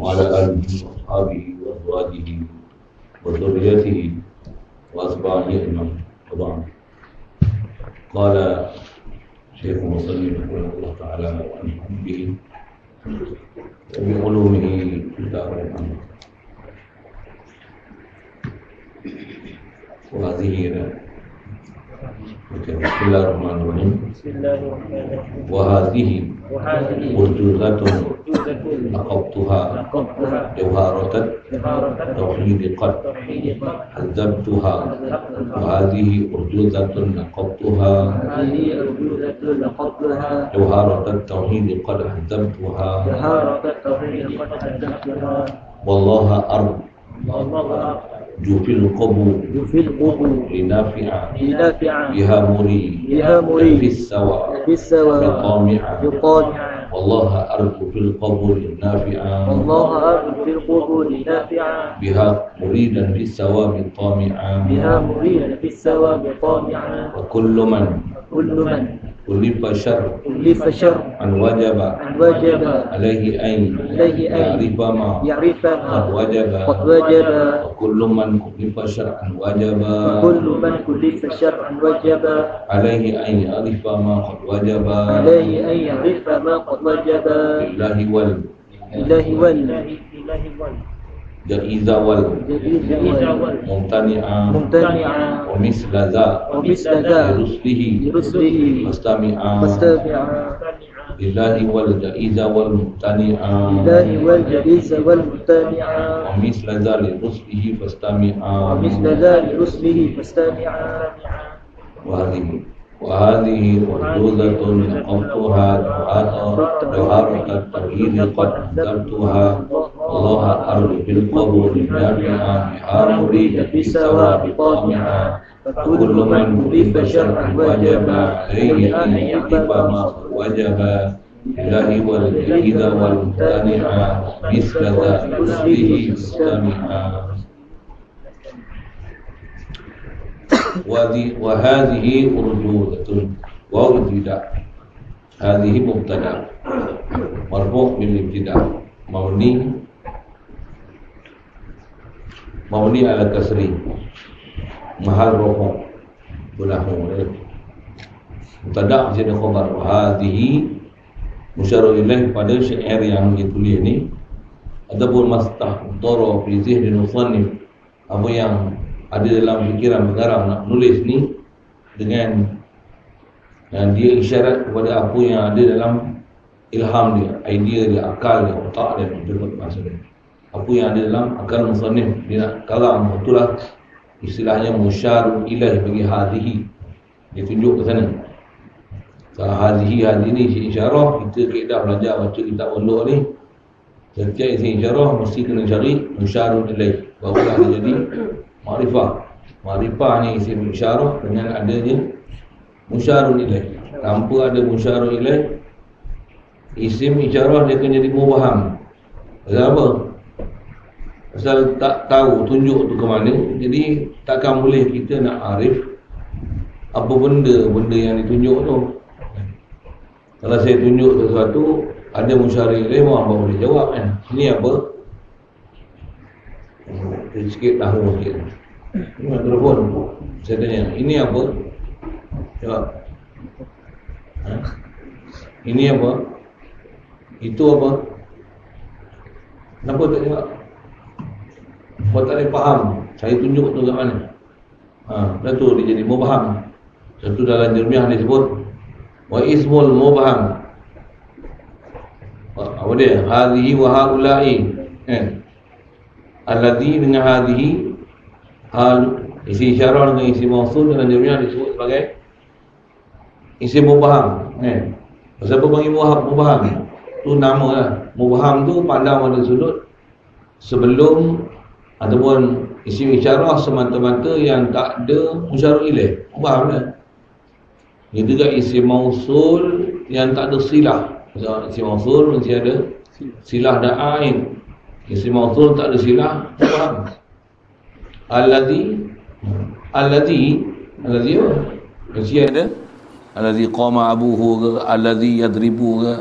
وعلى آله وأصحابه وأزواجه وذريته وأتباعه أجمعين. وبعد. قال شيخ المصنف رحمه الله تعالى ونفعنا به وبعلومه في الدار والآخرة. وهذه بسم الله الرحمن الرحيم. وهذه مرجوزات نقبتها جوهرة توحيد قد حذبتها. وهذه مرجوزة نقبتها جوهرة التوحيد قد حذبتها. والله أرجو في القبور لنافع بها مري في السواء بطامعا. والله أرجو في القبور نافعا بها مريدا في السواء بطامعا. وكل من كلف شر أن وجب عليه أن يعرف ما قد وجب. وكل من كلف شر أن وجب عليه أن يعرف ما قد وجب. لله جائز والممتنعا ومثل ذا لرسله فاستمعا. لله والجائز والممتنعا ومثل ذا لرسله فاستمعا. وهذه مرجوزة نقضتها جوهرة التوحيد قد حذرتها. الله أرجو في القبور نافعا بها مريدا في السواء بطامعا. وكل من كلف شرعا وجب عليه أن يعرف ما قد وجب. لله والجائز والممتنعا مثل ذا لرسله فاستمعا. وهذه مرجوزة واو الابتداء. هذه مبتدأ مرفوع بالابتداء مبني على كسر محل رفع بنحو mubtada' jadi khabar. Hadhihi musyarrah ilaih pada syair yang ditulis ni. Adapun mastahdara fi zihni musannif, apa yang ada dalam fikiran pengarang nak menulis ni, dengan dia isyarat kepada apa yang ada dalam ilham dia, idea dia, akal dia, otak dia, betul maksudnya. Apa yang ada dalam akal musannif dia nak karang, itulah istilahnya musyarrah ilaih bagi hadhihi. Dia tunjuk ke sana. Kalau hadhihi ni isyarah, kita kaedah belajar baca kitab uluk ni, setiap isi isyarah mesti kena cari musyarrah ilaih, barulah dia jadi Ma'rifah. Ma'rifah ni isim isyarah dengan adanya musyarrah ilaih. Tanpa ada musyarrah ilaih, isim isyarah dia akan jadi mubham. Pasal apa? Pasal tak tahu tunjuk tu ke mana. Jadi takkan boleh kita nak arif apa benda yang ditunjuk tu. Kalau saya tunjuk sesuatu ada musyarrah ilaih, orang boleh jawab kan. Ini apa? Sikit tahu sikit. Ini telefon. Saya tanya, ini apa? Jawab. Ini apa? Itu apa? Kenapa tak jawab? Buat tak boleh faham. Saya tunjuk tu kat mana? Dah tu dia jadi mubham. Satu dalam jermiah disebut wa ismul mubham. Apa dia? Hadhihi wa haula'i. Alladhi dengan hadhihi, hal isi isyarah dengan isi mausul dalam jermiah disebut sebagai isim mubham. Pasal apa panggil mubham? Tu nama lah. Mubham tu pandang pada sudut sebelum ataupun isim isyarah semata-mata yang tak ada musyarrah ilaih. Mubham lah. Itu juga isim mausul yang tak ada silah. Pasal isim mausul mesti ada silah dan ain. Isim mausul tak ada silah, faham? Alladhi mesti ada alladhi qama abuhu ke, alladhi yadribu ke,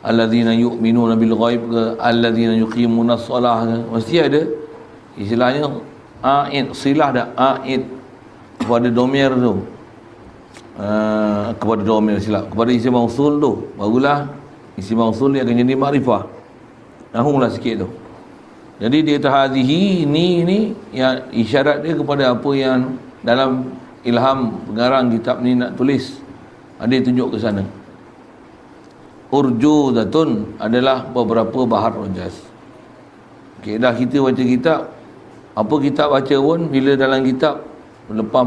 alladzina yu'minuna bil ghaib ke, alladzina yuqimuna shalah ke, mesti ada istilahnya aid, silah dah aid kepada domir tu, kepada domir silap, kepada isim mausul tu, barulah isim mausul ni akan jadi makrifah. Nahunglah sikit tu. Jadi dia kata hadhihi, ni yang isyarat dia kepada apa yang dalam ilham pengarang kitab ni nak tulis, ada tunjuk ke sana. Urjuzatun adalah beberapa bahar rojas. Okay, dah kita baca kitab, apa kitab baca pun, bila dalam kitab lepas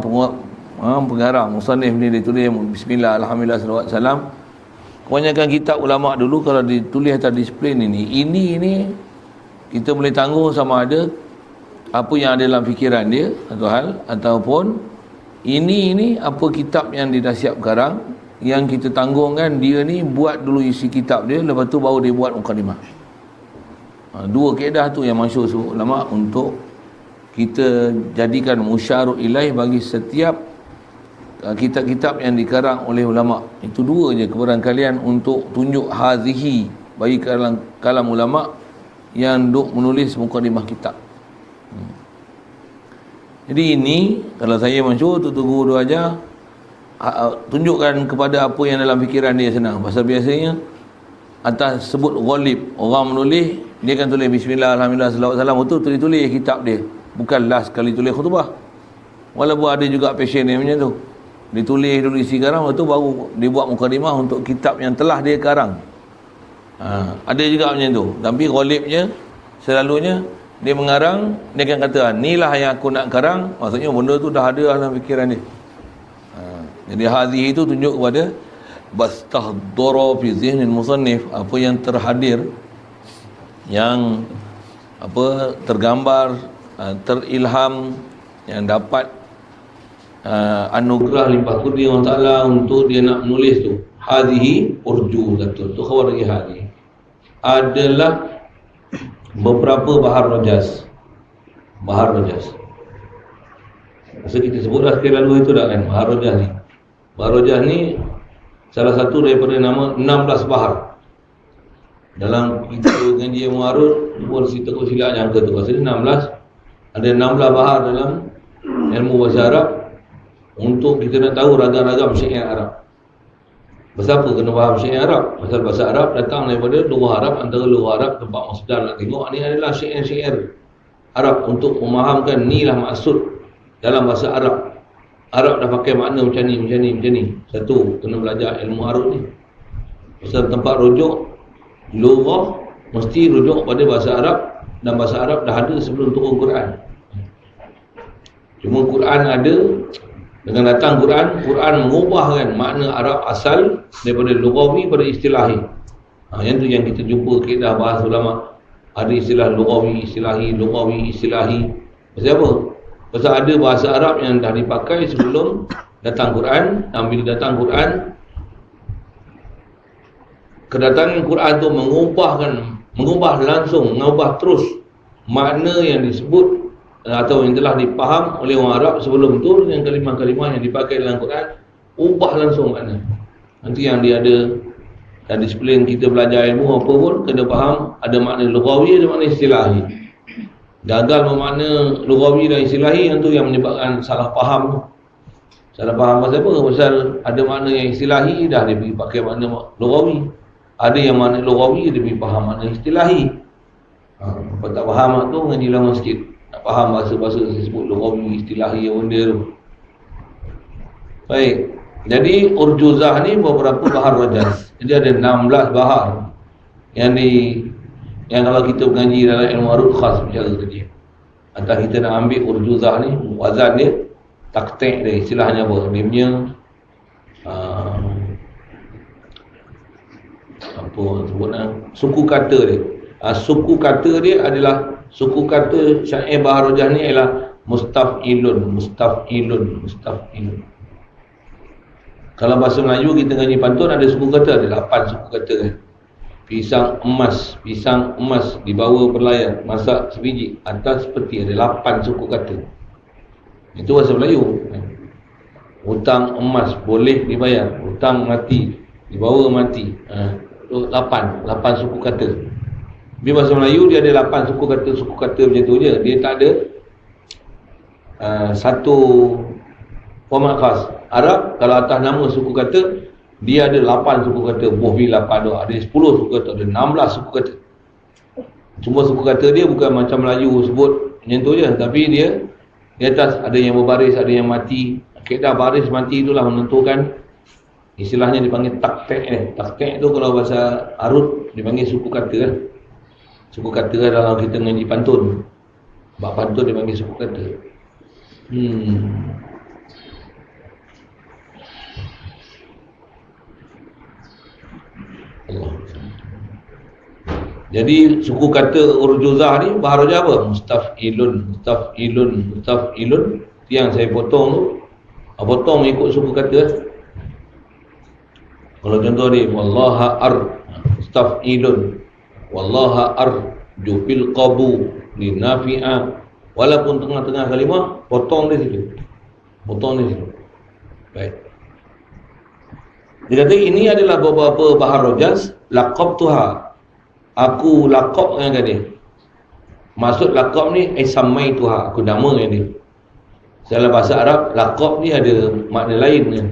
pengarang musannif ni dia tulis bismillah alhamdulillah salawat salam, kebanyakan kitab ulama dulu kalau ditulis atas disiplin ini kita boleh tanggung sama ada apa yang ada dalam fikiran dia satu hal, ataupun ini apa kitab yang dia dah siap garang, yang kita tanggungkan dia ni buat dulu isi kitab dia, lepas tu baru dia buat mukadimah. Dua kaedah tu yang masyhur ulama untuk kita jadikan musyarul ilaih bagi setiap kitab-kitab yang dikarang oleh ulama. Itu dua je kebarangkalian untuk tunjuk hazihi bagi kalam ulama yang duk menulis mukadimah kitab. Jadi ini kalau saya masyhur tutu guru tu aja, tunjukkan kepada apa yang dalam fikiran dia senang. Pasal biasanya atas sebut ghalib, orang menulis dia akan tulis bismillah alhamdulillah salawat salam, itu tulis kitab dia, bukan last kali tulis khutbah. Walaupun ada juga passion dia macam tu, ditulis dulu isi garang, lepas tu baru dibuat mukadimah untuk kitab yang telah dia karang. Ada juga macam tu. Tapi ghalibnya selalunya dia mengarang, dia akan kata inilah yang aku nak karang, maksudnya benda tu dah ada dalam fikiran dia. Jadi hadhihi itu tunjuk kepada bastahdara fi zihnil musannif, apa yang terhadir, yang apa tergambar, terilham, yang dapat anugerah limpah kurnia Allah Ta'ala untuk dia nak menulis tu. Hadhihi urjuzatun, tu khabar lagi hadhihi adalah beberapa bahar rojas. Bahar rojas, masa kita sebutlah sekali lalu itu dah kan, bahar rojas ni. Bahar rojas ni salah satu daripada nama 16 bahar. Dalam kita ngaji ilmu arus pun cerita kau silap jangka tu, pasal 16 ada 16 bahar dalam ilmu bahasa Arab untuk kita nak tahu ragam-ragam syair Arab. Pasal apa kena faham syair Arab? Pasal bahasa Arab datang daripada lughah Arab, antara lughah Arab tempat masdar nak tengok ni adalah syair-syair Arab untuk memahamkan inilah maksud dalam bahasa Arab. Arab dah pakai makna macam ni. Satu, kena belajar ilmu Arab ni. Pasal tempat rujuk lughah mesti rujuk pada bahasa Arab, dan bahasa Arab dah ada sebelum turun Quran. Cuma Quran ada, dengan datang Quran mengubahkan makna Arab asal daripada lughawi pada istilahi. Yang tu yang kita jumpa kaedah bahasa ulama, ada istilah lughawi, istilahi. Pasal apa? Pasal ada bahasa Arab yang dah dipakai sebelum datang Quran, dan bila datang Quran, kedatangan Quran tu mengubah terus makna yang disebut atau yang telah dipaham oleh orang Arab sebelum tu, dengan kalimah-kalimah yang dipakai dalam Quran, ubah langsung makna. Nanti yang dia ada dan disiplin kita belajar ilmu apa pun, kena faham ada makna lughawi, ada makna istilahi. Gagal bermakna lughawi dan istilahi, yang tu yang menyebabkan salah faham. Salah faham pasal apa? Pasal ada makna yang istilahi dah dia pergi pakai makna lughawi. Ada yang makna lughawi dia pergi faham makna istilahi. Kalau tak faham tu ngaji lama sikit. Nak faham bahasa-bahasa disebut lughawi, istilahi yang benda tu. Baik. Jadi urjuzah ni beberapa bahar rojas. Jadi ada 16 bahar yang kalau kita mengaji dalam ilmu arud khas bicara tadi. Atau kita nak ambil urjuzah ni, wazan dia, taktik dia, istilahnya apa? Dia punya apa sebutnya, suku kata dia. Suku kata dia adalah, suku kata syair bahar rojah ni ialah mustaf'ilun. Kalau bahasa Melayu kita ngaji pantun ada suku kata, ada 8 suku kata kan. Pisang emas dibawa berlayar, masak sebiji, atas peti, ada 8 suku kata. Itu bahasa Melayu. Hutang emas boleh dibayar, hutang mati dibawa mati. 8 suku kata. Di bahasa Melayu dia ada 8 suku kata macam tu je. Dia tak ada satu format khas. Arab kalau atas nama suku kata, dia ada 8 suku kata. Bohvi 8 tu, ada 10 suku kata, ada 16 suku kata. Cuma suku kata dia bukan macam Melayu sebut macam tu je, tapi dia di atas ada yang berbaris, ada yang mati. Kaedah baris mati itulah menentukan, istilahnya dipanggil taktek. Taktek tu kalau bahasa Arut dipanggil suku kata. Suku kata dalam kita mengaji pantun. Bab pantun dipanggil suku kata. Allah. Jadi suku kata urjuzah ni baharunya apa? Mustaf'ilun. Yang saya potong tu, potong ikut suku kata. Kalau contoh ni, wallaha mustaf'ilun, wallaha jufil qabu linafi'a. Walaupun tengah-tengah kalimah, potong di situ. Baik. Dia kata ini adalah beberapa bahar rojaz. Laqab tuha, aku laqab dengan dia. Maksud laqab ni samai tuha, aku nama dengan dia. Dalam bahasa Arab, laqab ni ada makna lain kan.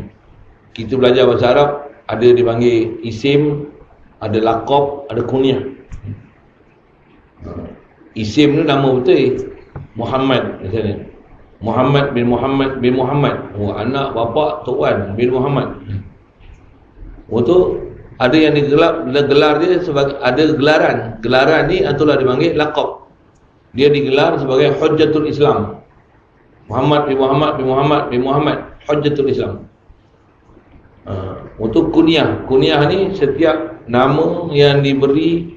Kita belajar bahasa Arab, ada dipanggil isim, ada laqab, ada kunyah. Isim ni nama betul, Muhammad misalnya. Muhammad bin Muhammad bin Muhammad. Anak bapa Tok Wan bin Muhammad. Tu ada yang gelar dia sebagai, ada gelaran. Gelaran ni itulah dipanggil laqab. Dia digelar sebagai Hujjatul Islam. Muhammad bin Muhammad bin Muhammad bin Muhammad, Hujjatul Islam. Untuk kunyah. Kunyah ni setiap nama yang diberi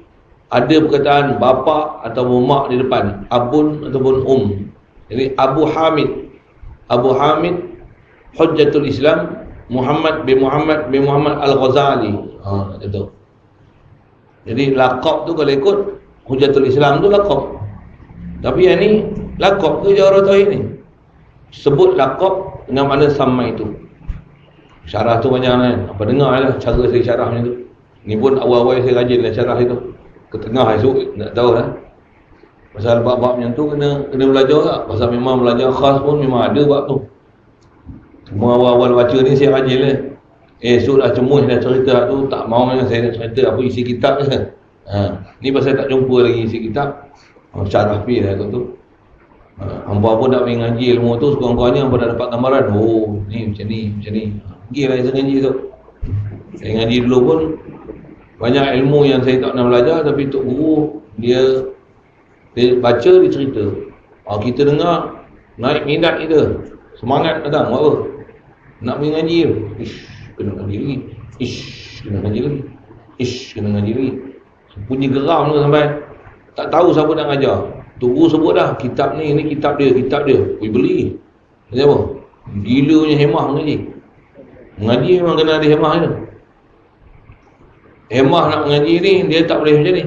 ada perkataan bapa atau mak di depan, abun ataupun Jadi Abu Hamid Hujjatul Islam Muhammad bin Muhammad Al-Ghazali. Itu. Jadi laqab tu kalau ikut Hujjatul Islam tu laqab. Tapi yang ni laqab tu Jawahirul Tauhid ni. Sebut laqab dengan makna sama itu. Syarah tu banyak kan. Apa dengar lah cara saya syarah macam tu. Ni pun awal-awal saya rajin lah syarah itu. Ke tengah esok tak tahu lah. Pasal bab-bab macam tu kena belajar tak. Pasal memang belajar khas pun memang ada bab tu. Cuma awal-awal baca ni saya rajin lah. Esok dah cemuh dah cerita tu, tak mau kan saya nak cerita apa isi kitab je. Ni pasal tak jumpa lagi isi kitab. Syarah pi lah tu. Hamba pun nak pergi ngaji ilmu tu, sekurang-kurangnya hamba dah dapat gambaran. Oh, ni macam ni. Pergi lah saya ngaji tu. Saya ngaji dulu pun banyak ilmu yang saya tak pernah belajar, tapi Tok Guru dia baca, dia cerita. Kita dengar, naik minat kita, semangat datang, buat apa? Nak pergi ngaji tu. Kena ngaji lagi. Kena ngaji lagi. Punya geram tu sampai tak tahu siapa nak ngajar. Tok Guru sebut dah, kitab ni kitab dia. Pergi beli. Macam apa? Gila punya hemah mengaji. Mengaji memang kena ada hemah je. Hemah nak mengaji ni, dia tak boleh macam ni.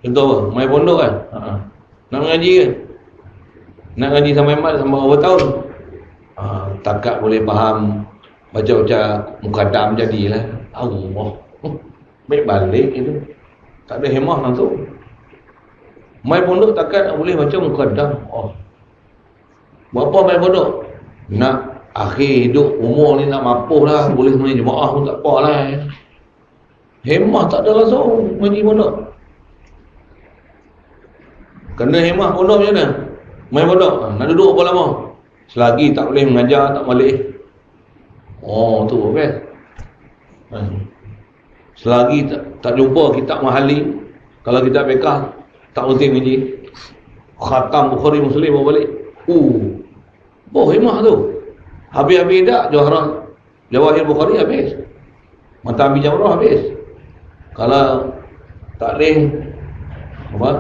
Contoh apa? Main pondok kan? Nak mengaji kan? Nak ngaji sampai mat, sampai berapa tahun? Takat boleh faham, baca-baca mukadam jadilah. Allah. Baik balik itu. Tak ada hemah langsung. Main pondok takat nak boleh baca mukadam. Berapa main pondok? Nak akhir hidup umur ni nak mampu lah, boleh main jemaah pun tak apa lah. Hemah tak ada langsung ngaji pondok. Kena hemah pondok macam mana? Main pondok, nak duduk berapa lama? Selagi tak boleh mengajar, tak balik. Tu best. Selagi tak jumpa kitab mahali, kalau kitab bekah tak berhenti mengaji. Khatam Bukhari Muslim bawa balik. Hemah tu. Habis-habis dah Jawahir Bukhari habis. Matahari Jamrah habis. Kalau tak boleh apa?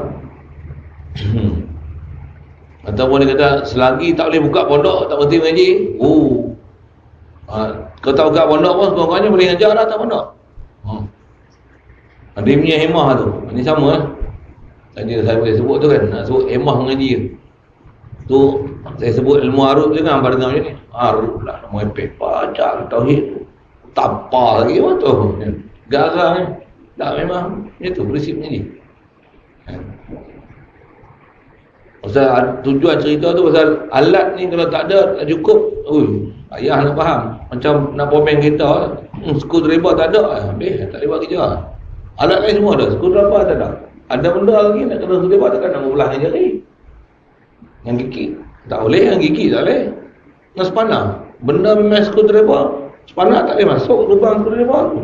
Ataupun dia kata selagi tak boleh buka pondok, tak berhenti mengaji. Kalau tak buka pondok pun sekurang-kurangnya boleh ngajar dah tak pondok. Dia punya hemah tu. Ini sama kan. Tadi saya boleh sebut tu kan, nak sebut hemah mengaji tu. Saya sebut ilmu arut je kan, pada dengar macam ni. Arut lah, nama epek, baca tauhid. Tak apa lagi apa tu. Garang kan. Tak, memang itu prinsipnya ni. Pasal tujuan cerita tu pasal alat ni kalau tak ada tak cukup, payah nak faham. Macam nak pomeng kereta, screwdriver tak ada, habis tak boleh buat kerja. Alat lain semua ada, screwdriver tak ada. Ada benda lagi nak kena screwdriver, takkan nak belah jari. Yang gigi tak boleh, yang gigi tak boleh. Nak sepana, benda memang screwdriver, sepana tak boleh masuk lubang screwdriver tu.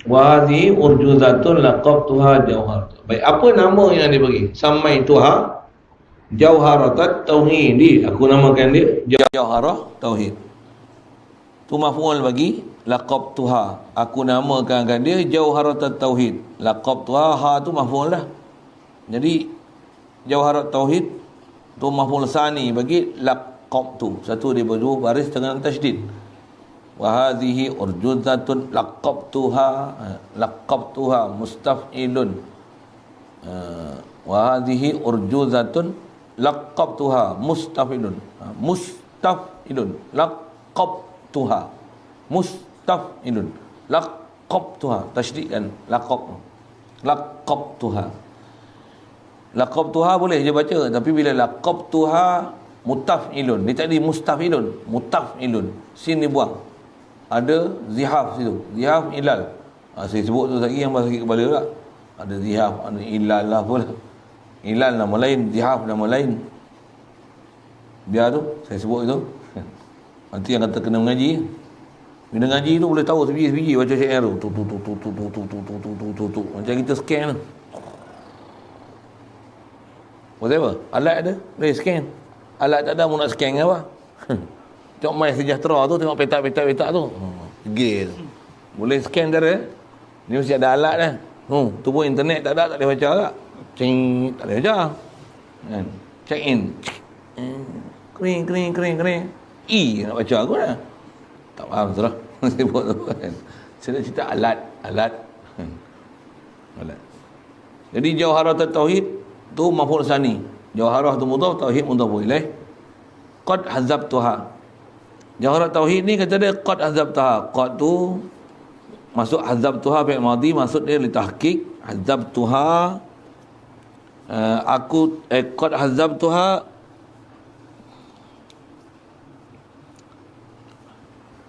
Wa hadhihi urjuzatun laqabtuha jauhar. Baik, apa nama yang dibagi? Samai tuha jauharatat tauhid. Aku namakan dia jauharah tauhid. Tu maf'ul bagi laqabtuha. Aku namakan dia jauharatat tauhid. Laqabtuha, ha tu maf'ul lah. Jadi jauharat tauhid tu maf'ul sani bagi laqabtu. Satu dia berdua baris dengan tasydid. Wa hadhihi urjuzatun laqabtuha mustaf'ilun. Wa hadhihi urjuzatun laqabtuha mustaf'ilun. Mustaf'ilun laqabtuha mustaf'ilun laqabtuha, tasydid kan, laqabtuha. Laqabtuha boleh je baca, tapi bila laqabtuha mutaf'ilun, dia tadi mustaf'ilun, mutaf'ilun, sin dibuang, ada zihaf situ, zihaf ilal. Saya sebut tu lagi yang sakit kepala pula. Ada zihaf, ada ilal lah pula. Ilal nama lain, zihaf nama lain. Biar tu saya sebut itu. Nanti yang kata kena mengaji, bila ngaji tu boleh tahu sebiji-sebiji baca syair tu. Tu. Macam kita scan tu. Whatever, alat ada, boleh scan. Alat tak ada, mau nak scan apa? Tengok My Sejahtera tu, tengok petak tu. Gil. Boleh scan cara. Ni mesti ada alat dah. Tu pun internet tak ada, tak boleh baca tak. Tak boleh baca. Kan? Check in. Kering. Nak baca aku dah. Tak faham surah. Sebut tu kan. Saya nak cerita alat. Alat. Jadi jauharah tauhid tu maf'ul sani. Jauharah tu mudhaf, tauhid mudhaf ilaih. Qad hazabtuha. Jauharah tauhid ni kata dia qad hazabtuha. Qad tu masuk hazabtuha fi'il madhi, maksud dia li tahqiq. Hazabtuha aku qad hazabtuha,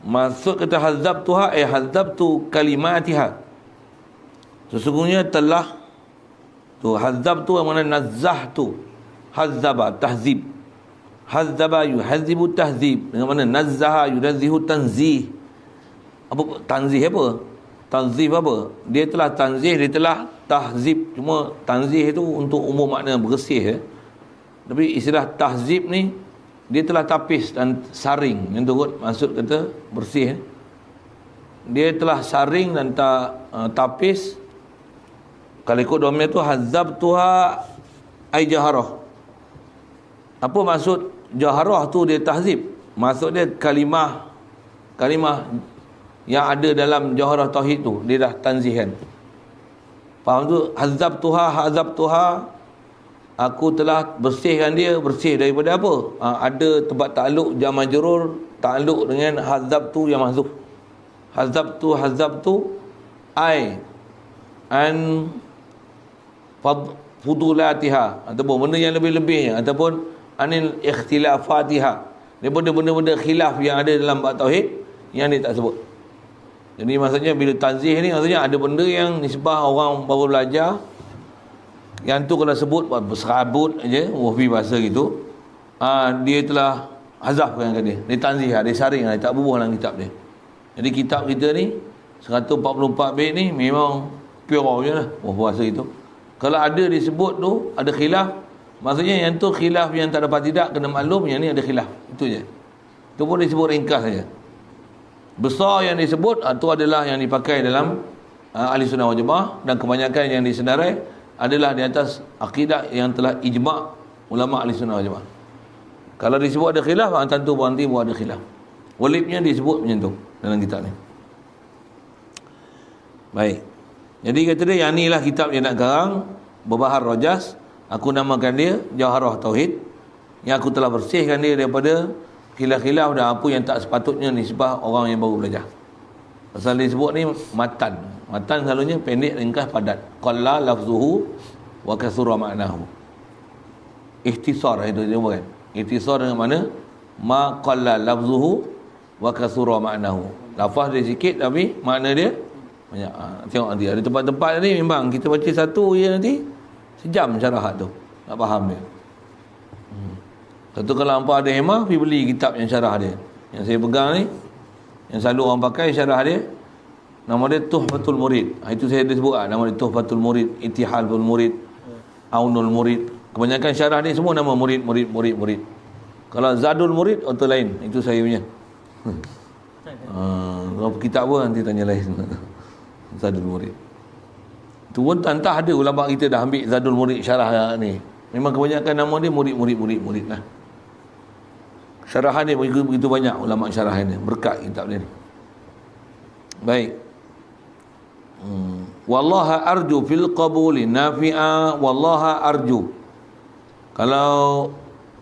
maksud kata hazabtuha hazabtu kalimatiha, sesungguhnya telah tu hazabtu yang mana nazzahtu, hazaba tahzib, hazaba yuhazibu tahzib, dengan mana nazzaha yunazihu tanzih. Apa tanzih apa? Tanzih apa? Dia telah tanzih, dia telah tahzib. Cuma tanzih itu untuk umum makna bersih. Tapi istilah tahzib ni dia telah tapis dan saring. Yang tu kot maksud kata bersih. Dia telah saring dan tapis. Kalau ikut domain tu hazabtuha ay jaharah. Apa maksud jaharah tu dia tahzib? Maksud dia kalimah yang ada dalam jauharah tauhid tu dia dah tanzihan. Faham tu? Hazabtuha aku telah bersihkan dia. Bersih daripada apa? Ada tempat takluk jar majrur, takluk dengan hazabtu yang mahzuf. Hazabtu ai an fudulatiha, ataupun benda yang lebih-lebihnya, ataupun anil ikhtilafatiha, daripada benda-benda khilaf yang ada dalam bab tauhid yang dia tak sebut. Jadi maksudnya bila tanzih ni, maksudnya ada benda yang nisbah orang baru belajar, yang tu kalau sebut buat berserabut aja, wahbi bahasa gitu, dia telah hazafkan dia. Dia tanzih, dia saring, dia tak bubuh dalam kitab dia. Jadi kitab kita ni 144 bait ni memang pure je lah bahasa itu. Kalau ada disebut tu ada khilaf, maksudnya yang tu khilaf yang tak dapat tidak kena maklum, yang ni ada khilaf. Itu je. Itu pun disebut ringkas saja. Besar yang disebut itu adalah yang dipakai dalam ahli sunnah wal jamaah, dan kebanyakan yang disenarai adalah di atas akidah yang telah ijma' ulama ahli sunnah wal jamaah. Kalau disebut ada khilaf, tentu berhenti buat ada khilaf. Walidnya disebut macam tu dalam kitab ni. Baik. Jadi kata dia, yang inilah kitab yang nak garang, Berbahar Rajas. Aku namakan dia Jauharah Tauhid, yang aku telah bersihkan dia daripada khilaf-khilaf dah apa yang tak sepatutnya nisbah orang yang baru belajar. Pasal disebut ni matan. Matan selalunya pendek, ringkas, padat. Qalla lafzuhu wa kasura ma'nahu. Ikhtisar itu dia bukan. Ikhtisar dengan mana? Ma qalla lafzuhu wa kasura ma'nahu. Lafaz dia sikit tapi makna dia banyak. Tengok nanti ada tempat-tempat ni memang kita baca satu je nanti sejam syarah tu nak faham dia. Satu kalau hampa ada hemah, pergi beli kitab yang syarah dia. Yang saya pegang ni, yang selalu orang pakai syarah dia, nama dia Tuhfatul Murid. Itu saya ada sebut nama dia Tuhfatul Murid, Ittihalul Murid, Aunul Murid. Kebanyakan syarah dia semua nama murid. Kalau Zadul Murid, atau lain. Itu saya punya. Kalau kitab pun nanti tanya lain. Zadul Murid. Itu pun entah ada ulama kita dah ambil Zadul Murid syarah ni. Memang kebanyakan nama dia murid lah. Syarahan dia begitu banyak ulama syarahan dia. Berkat kitab dia ni. Baik. Wallaha arju fil qabuli nafi'a wallaha arju. Kalau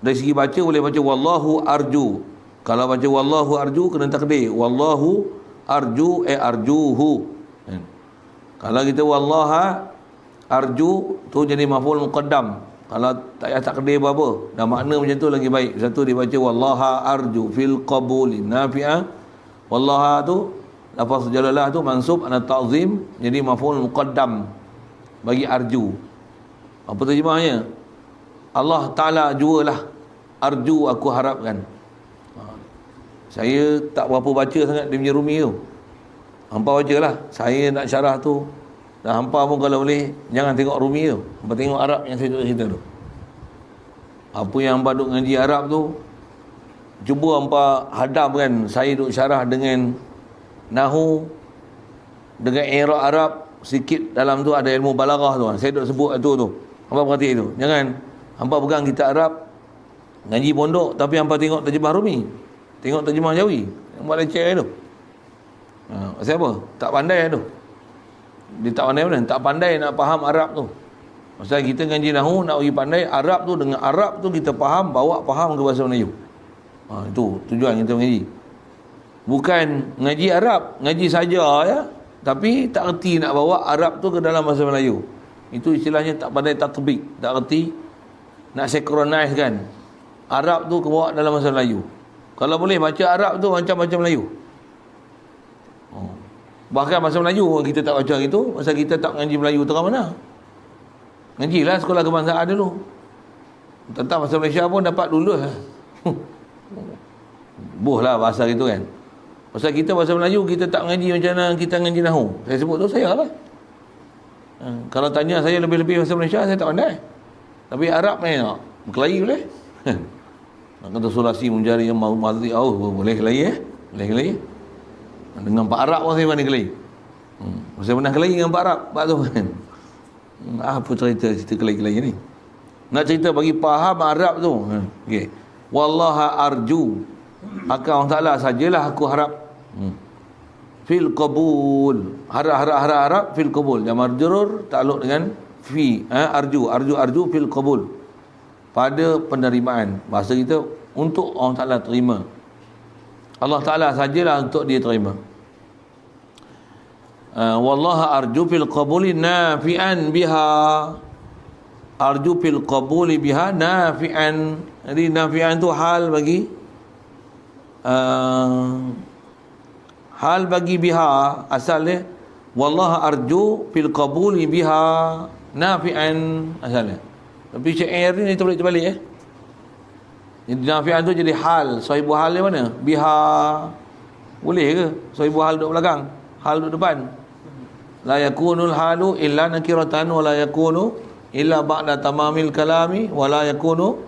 dari segi baca boleh baca wallahu arju. Kalau baca wallahu arju kena takdir. Wallahu arju arjuhu. Kalau kita wallaha arju tu jadi maf'ul muqaddam. Kalau tak payah takdir apa-apa, dah makna macam tu lagi baik. Satu dibaca wallaha arju fil qabuli nafi'a. Wallaha tu lafaz jalalah tu mansub ana ta'zim, jadi maf'ul muqaddam bagi arju. Apa terjemahnya? Allah Taala jualah, arju aku harapkan. Saya tak berapa baca sangat dia punya Rumi tu. Hampa bacalah. Saya nak syarah tu. Dan hampa pun kalau boleh jangan tengok Rumi tu, hampa tengok Arab yang saya duk cerita tu. Apa yang hampa duk ngaji Arab tu, cuba hampa hadamkan saya duk syarah dengan nahu, dengan i'rab Arab sikit, dalam tu ada ilmu balaghah tu. Saya duk sebut tu. Hampa perhati tu. Jangan hampa pegang kitab Arab ngaji pondok tapi hampa tengok terjemah Rumi, tengok terjemah Jawi, yang buat leceh tu. Pasal apa? Tak pandai tu. Dia tak pandai mana? Tak pandai nak faham Arab tu. Pasal kita ngaji nahu nak pergi pandai Arab tu, dengan Arab tu kita faham, bawa faham ke bahasa Melayu. Itu tujuan kita ngaji. Bukan ngaji Arab, ngaji saja ya, tapi tak erti nak bawa Arab tu ke dalam bahasa Melayu. Itu istilahnya tak pandai tatbik, tak erti nak synchronize kan Arab tu ke bawa dalam bahasa Melayu. Kalau boleh baca Arab tu macam-macam Melayu. Bahkan bahasa Melayu kita tak baca gitu, pasal kita tak ngaji Melayu terang mana. Ngajilah sekolah kebangsaan dulu. Tentang bahasa Malaysia pun dapat dulu lah. Boh lah bahasa gitu kan. Pasal kita bahasa Melayu kita tak ngaji macam mana kita ngaji nahu. Saya sebut tu saya lah. Kalau tanya saya lebih-lebih bahasa Malaysia saya tak pandai. Tapi Arab ni nak berkelahi boleh. Nak kata sulasi menjari yang mazdi boleh kelahi boleh kelahi. Dengan Pak Arab pun saya pandai kelahi. Saya pernah kelahi dengan Pak Arab Pak tu kan. Apa cerita kelahi-kelahi ni? Nak cerita bagi faham Arab tu. Okey. Wallaha arju. Akan Allah Ta'ala sajalah aku harap. Fil qabul. Harap fil qabul. Jamar jurur takluk dengan fi. Arju fil qabul. Pada penerimaan. Bahasa kita untuk Allah Ta'ala terima. Allah Ta'ala sajalah untuk dia terima. Wallaha arju fil qabuli nafi'an biha. Arju fil qabuli biha nafi'an. Jadi nafi'an tu hal bagi hal bagi biha. Asalnya wallaha arju fil qabuli biha nafi'an asalnya. Tapi syair ni terbalik-terbalik Jadi nafi'an tu jadi hal. Sahibu hal ni mana? Biha. Boleh ke sahibu hal duduk belakang, hal duduk depan? La yakunul halu illa nakiratan wa la yakunu illa ba'da tamamil kalami wa la yakunu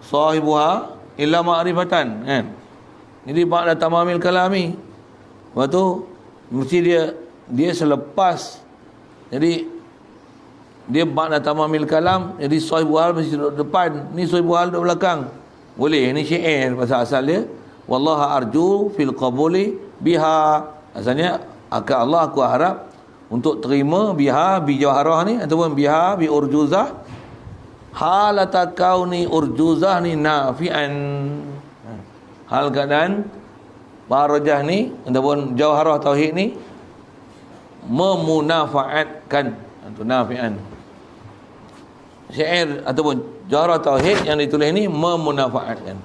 sahibuha illa ma'rifatan kan. Jadi ba'da tamamil kalami, lepas tu mesti dia selepas, jadi dia ba'da tamamil kalam, jadi sahibu hal mesti duduk depan, ni sahibu hal duduk belakang. Boleh, ni syair pasal asal dia wallaha arju fil qabuli biha. Asalnya akan Allah aku harap untuk terima biha bi jawharah ni ataupun biha bi urjuzah. Halata kauni urjuzah ni nafi'an. hal keadaan Baharajah ni ataupun Jauharah Tauhid ni memunafaatkan atau nafi'an. Syair ataupun Jauharah Tauhid yang ditulis ni memunafaatkan.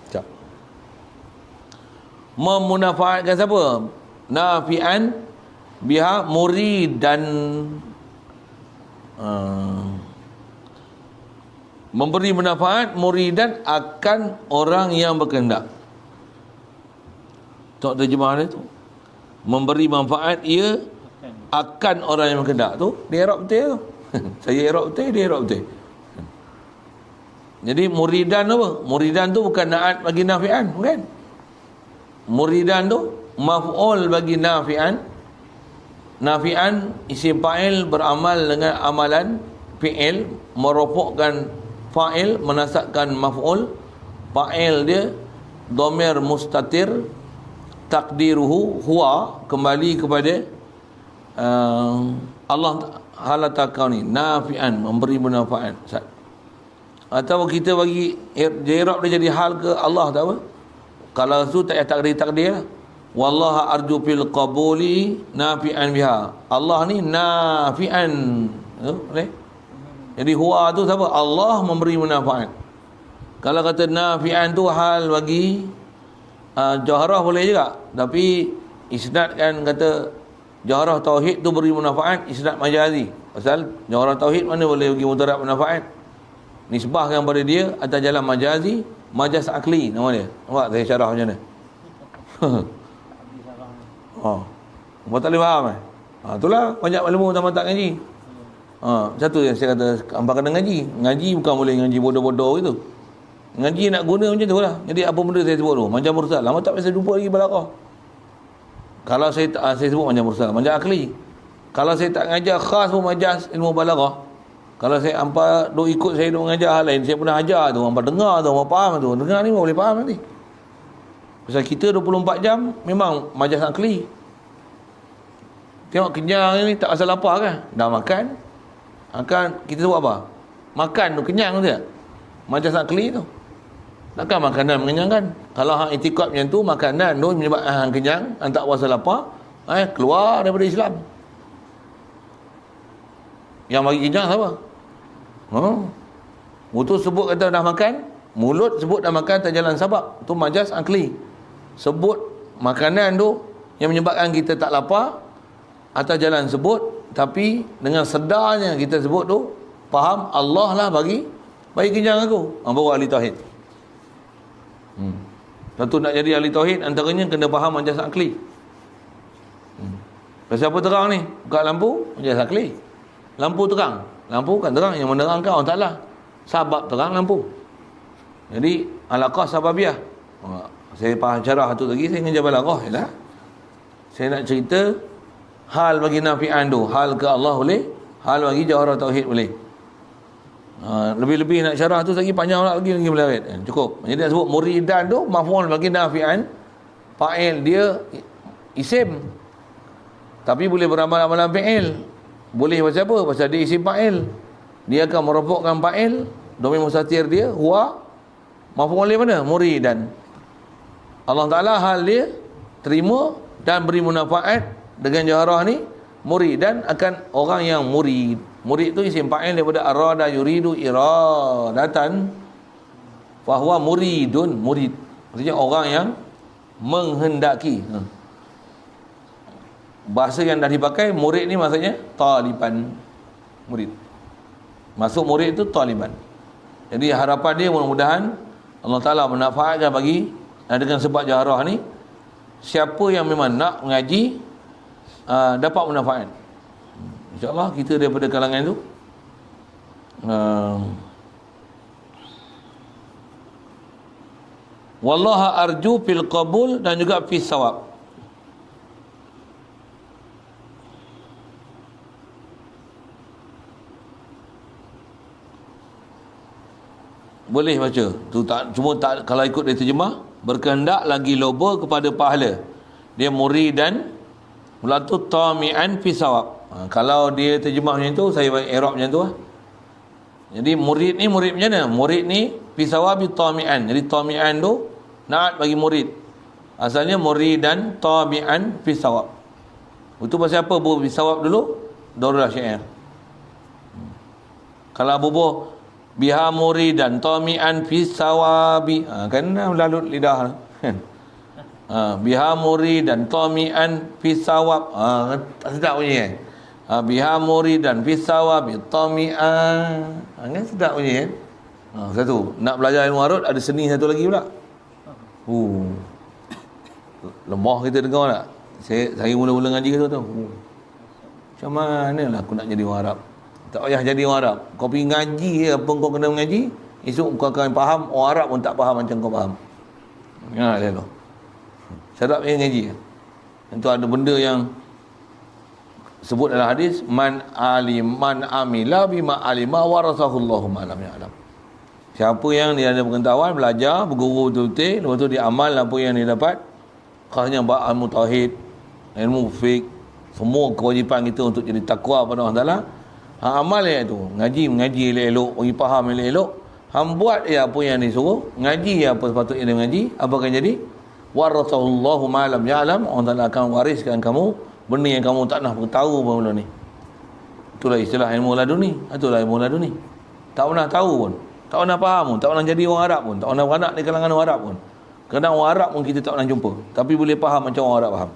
Sekejap. Memunafaatkan siapa? Nafi'an biha muridan, memberi manfaat muridan akan orang yang berkehendak. Tak terjemah dia tu. Memberi manfaat ia akan orang yang berkehendak tu. Dia Arab betul tu. Saya Arab betul, dia Arab betul. Jadi muridan apa? Muridan tu bukan naat bagi nafi'an, bukan? Muridan tu maf'ul bagi nafi'an. Nafi'an isim fa'il beramal dengan amalan fi'il, merofokkan fa'il, menasabkan maf'ul. Fa'il dia dhamir mustatir, takdiruhu huwa, kembali kepada Allah halata kau ni, nafi'an, memberi manfaat. Atau kita bagi i'rab dia jadi hal ke Allah, tak apa. Kalau tu tak payah takdir lah. Wallaha arju fil qabuli nafi'an biha. Allah ni nafi'an. Boleh? Jadi huwa tu siapa? Allah memberi manfaat. Kalau kata nafi'an tu hal bagi Jauharah boleh juga. Tapi isnad kan kata Jauharah Tauhid tu beri manfaat, isnad majazi. Pasal Jauharah Tauhid mana boleh bagi mudarat manfaat? Nisbahkan pada dia atas jalan majazi, majaz akli nama dia. Nampak saya syarah macam mana? Apa tak boleh faham itulah banyak ilmu tamat tak ngaji. Satu yang saya kata hangpa kena ngaji. Ngaji bukan boleh ngaji bodoh-bodoh gitu. Ngaji nak guna macam tu lah. Jadi apa benda saya sebut tu? Macam mursal. Lama tak biasa jumpa lagi balaghah. Kalau saya sebut macam mursal, macam akli. Kalau saya tak ngajar khas pun majaz ilmu balaghah. Kalau saya hangpa duk ikut saya duk mengajar hal lain, saya pernah ajar tu, hangpa dengar tu, hangpa faham tu. Dengar ni boleh faham nanti. Pasal kita 24 jam memang majaz akli. Tengok kenyang ni tak asal lapar kan? Dah makan. Akan kita buat apa? Makan tu kenyang tu tak? Majaz akli tu. Takkan makanan mengenyangkan. Kalau hang itikad macam tu, makanan tu menyebabkan hang kenyang, hang tak puasa lapar, keluar daripada Islam. Yang bagi kenyang siapa? Mulut sebut kata dah makan, mulut sebut dah makan tak jalan sabab. Tu majaz akli. Sebut makanan tu yang menyebabkan kita tak lapar atas jalan sebut, tapi dengan sedarnya kita sebut tu faham Allah lah bagi kenyang aku. Baru ahli tauhid. Satu nak jadi ahli tauhid antaranya kena faham majaz akli. Pasal apa terang ni? Buka lampu, majaz akli. Lampu terang. Lampu kan terang, yang menerangkan Allah Ta'ala. Sabab terang lampu. Jadi alaqah sababiyah. Saya faham syarah tu lagi, saya ngajar balaghah yalah. Saya nak cerita hal bagi nafi'an tu, hal ke Allah boleh, hal bagi Jauharah Tauhid boleh. Lebih-lebih nak syarah tu lagi panjang lagi melarat. Cukup. Jadi nak sebut muridan tu maf'ul bagi nafi'an, fa'il dia isim. Tapi boleh beramal amalan fi'il. Boleh pasal apa? Pasal dia isim fa'il. Dia akan merofokkan fa'il, domain mustatir dia huwa, maf'ul oleh mana? Muridan. Allah Ta'ala hal dia terima dan beri manfaat dengan Jauharah ni muridan akan orang yang murid. Murid tu isim fa'il daripada arada yuridu iradatan, fahuwa muridun, murid. Maksudnya orang yang menghendaki. Bahasa yang dah dipakai murid ni maksudnya taliban, murid. Masuk murid tu taliban. Jadi harapan dia mudah-mudahan Allah Ta'ala manfaatkan bagi dengan sebab Jauharah ni, siapa yang memang nak mengaji dapat manfaat. InsyaAllah kita daripada kalangan tu. Wallaha arju fil qabul dan juga fis sawab. Boleh baca. Tu tak, cuma tak, kalau ikut dia terjemah, berkehendak lagi loba kepada pahala. Dia muridan mula tu tami'an fi sawab. Kalau dia terjemah macam tu, saya bagi i'rab macam tu lah. Jadi murid ni murid macam mana? Murid ni fi sawabi tami'an. Jadi tami'an tu Naat bagi murid. Asalnya muridan tabi'an fi sawab. Itu pasal apa bubuh fi sawab dulu? Darurah syair. Kalau bubuh biha muridan tabi'an fi sawabi, kan lalut lidah kan. Biha muridan tabi'an fi sawab. Tak sedap bunyi kan. Biha muridan fi sawabi tabi'an. Kan sedap bunyi kan. Satu, nak belajar ilmu arut ada seni satu lagi pula. Lemah kita dengar tak? Saya mula-mula ngaji ke tu. Macam mana lah aku nak jadi orang Arab? Tak payah jadi orang Arab. Kau pergi ngaji apa kau kena mengaji, esok kau akan faham, orang Arab pun tak faham macam kau faham. Ya dia tu. Sedap yang ngaji. Itu ada benda yang sebut dalam hadis, man amila bima alima warasahullahu ma lam ya'lam. Siapa yang dia ada pengetahuan, belajar, berguru betul-betul, lepas tu dia amal apa yang dia dapat, khasnya ilmu tauhid, ilmu fiqh, semua kewajipan kita untuk jadi takwa pada Allah Taala. Amal dia tu, mengaji elok-elok, bagi faham elok-elok. Hang buat apa yang disuruh, ngaji apa sepatutnya dia mengaji, apa akan jadi? Warasahullahu ma lam ya'lam. Allah Taala akan wariskan kamu benda yang kamu tak nak tahu baru ni. Itulah istilah ilmu laduni. Itulah ilmu laduni. Tak pernah tahu pun, tak pernah faham pun, tak pernah jadi orang Arab pun, tak pernah beranak di kalangan orang Arab pun. Kadang orang Arab pun kita tak pernah jumpa, tapi boleh faham macam orang Arab faham.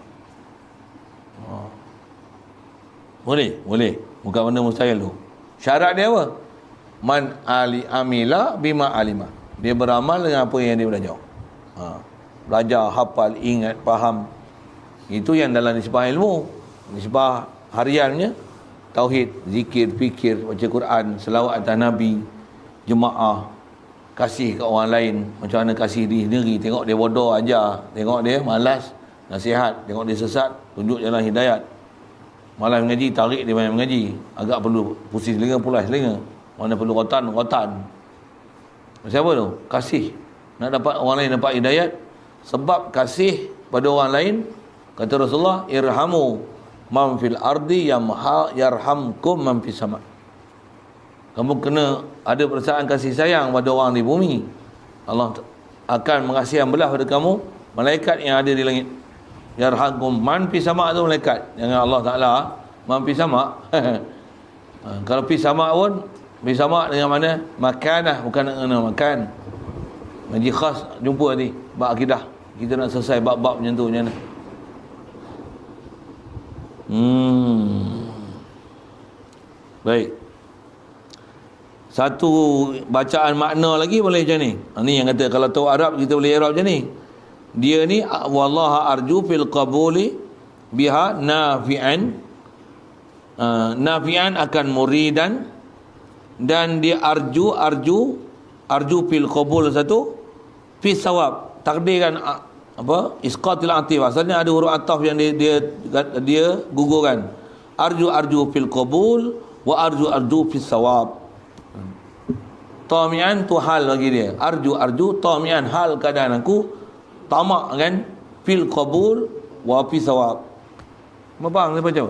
Boleh. Bukan benda mustahil tu. Syarat dia apa? Man amila bima alima. Dia beramal dengan apa yang dia belajar. Belajar, hafal, ingat, faham. Itu yang dalam nisbah ilmu. Nisbah hariannya tauhid, zikir, fikir, baca Quran, selawat atas Nabi, jemaah, kasih ke orang lain, macam mana kasih diri sendiri. Tengok dia bodoh ajar, tengok dia malas nasihat, tengok dia sesat tunjuk jalan hidayat. Malas mengaji, tarik dia banyak mengaji. Agak perlu pusing selinga, pulas selinga. Mana perlu rotan. Siapa tu? Kasih. Nak dapat orang lain dapat hidayat. Sebab kasih pada orang lain, kata Rasulullah, irhamu man fil ardi yarhamkum man fis sama. Kamu kena ada perasaan kasih sayang pada orang di bumi. Allah akan mengasihi belah pada kamu malaikat yang ada di langit. Yarhamkum man fis sama tu malaikat. Jangan Allah Taala man fis sama. Kalau fis sama pun fis sama dengan mana? Makanah, bukan dengan makan. Ngaji khas jumpa nanti bab akidah. Kita nak selesai bab-bab macam tu macam mana? Baik. Satu bacaan makna lagi boleh macam ni. Ni yang kata kalau tahu Arab kita boleh Arab macam ni. Dia ni wallaha arju fil qabuli biha nafi'an. Nafi'an akan muridan, dan dia arju fil qabul satu fi sawab. Takdirkan apa? Isqatil atif. Asalnya ada huruf ataf yang dia gugurkan. Arju fil qabul wa arju fis sawab. Tamian tu hal bagi dia. Arju tamian hal keadaan aku tamak kan fil qabul wa fi sawab. Faham saya baca?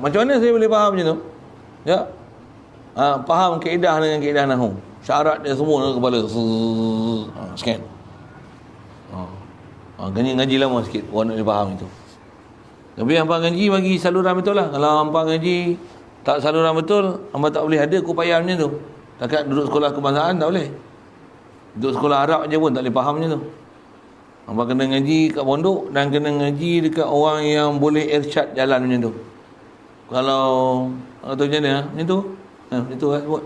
Macam mana saya boleh faham macam tu? Ya. Faham kaedah dengan kaedah nahwu. Syarat dia semua dalam kepala. Scan. Ngaji lama sikit orang nak faham itu. Tapi hangpa ngaji bagi saluran betul lah. Kalau hangpa ngaji tak saluran betul, hangpa tak boleh ada kupayah macam tu. Takat duduk sekolah kebangsaan tak boleh. Duduk sekolah Arab je pun tak boleh faham macam tu. Hangpa kena ngaji kat pondok dan kena ngaji dekat orang yang boleh irsyad jalan macam tu. Kalau atau macam mana macam tu? Itu lah sebut.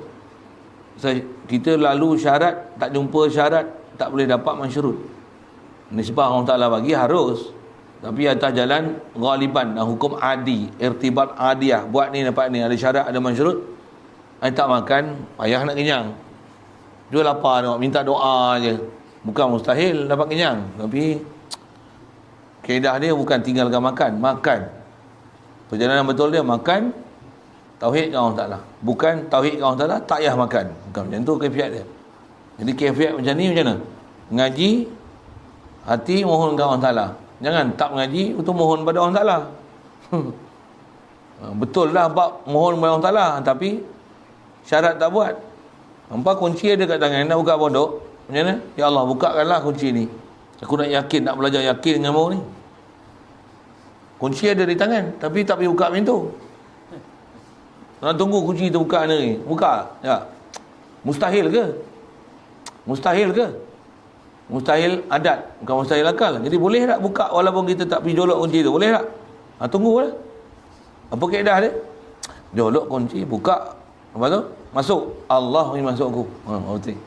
Kita lalu syarat, tak jumpa syarat, tak boleh dapat mansyurut. Nisbah Allah Ta'ala bagi harus, tapi atas jalan ghaliban, hukum adi, irtibat adiyah. Buat ni dapat ni, ada syarat, ada mansyurut. Tak makan, payah nak kenyang. Jual lapar tengok, minta doa je. Bukan mustahil dapat kenyang, tapi kaedah dia bukan tinggalkan makan. Perjalanan betul dia makan, tauhid dengan Allah Ta'ala. Bukan tauhid dengan Allah Ta'ala, tak payah makan. Bukan macam tu kaifiat dia. Jadi kaifiat macam ni macam mana? Ngaji, hati mohon dengan Allah Ta'ala. Jangan tak mengaji, itu mohon pada Allah Ta'ala. Betul lah bab mohon pada Allah Ta'ala, tapi syarat tak buat. Hampa kunci ada kat tangan, nak buka pondok. Macam mana? Ya Allah, bukakanlah kunci ni. Aku nak yakin, nak belajar yakin dengan mu ni. Kunci ada di tangan, tapi tak pergi buka pintu. Nak tunggu kunci tu buka ni. Buka. Ya. Mustahil ke? Mustahil ke? Mustahil adat, bukan mustahil akal. Jadi boleh tak buka walaupun kita tak pergi jolok kunci tu? Boleh tak? Tunggulah. Apa kaedah dia? Jolok kunci, buka. Apa tu? Masuk. Allah ni masuk aku. Betul.